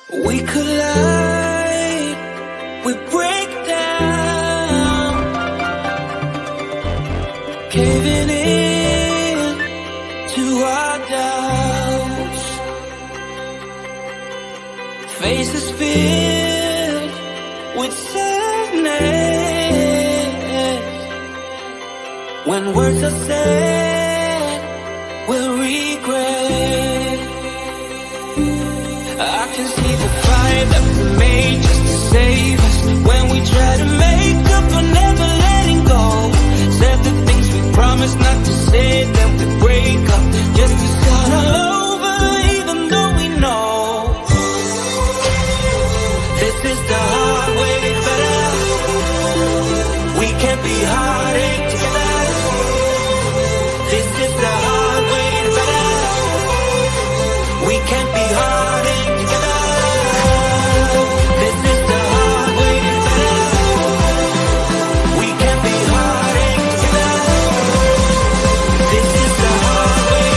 We collide, we break down, caving in to our doubts. Faces filled with sadness. When words are said, we'll regret. I can see the fire that we made just to save us. When we try to make up for never letting go, said the things we promised not to say, then we break up just to start all over, even though we know this is the hard way, but we can't be heartache together. This is the hard way, but we can't be heartache together. This is the hard way, but we can't be heartache together. This is the hard way,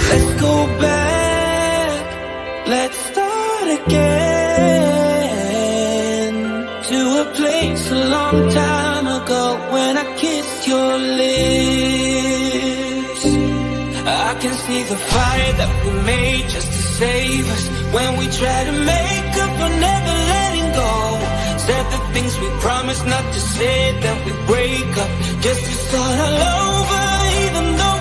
let's go back, let's start again, to a place a long time ago when I kissed your lips. I can see the fire that we made just to save us. When we try to make up for never letting go, said the things we promised not to say, then we break up just to start all over, even though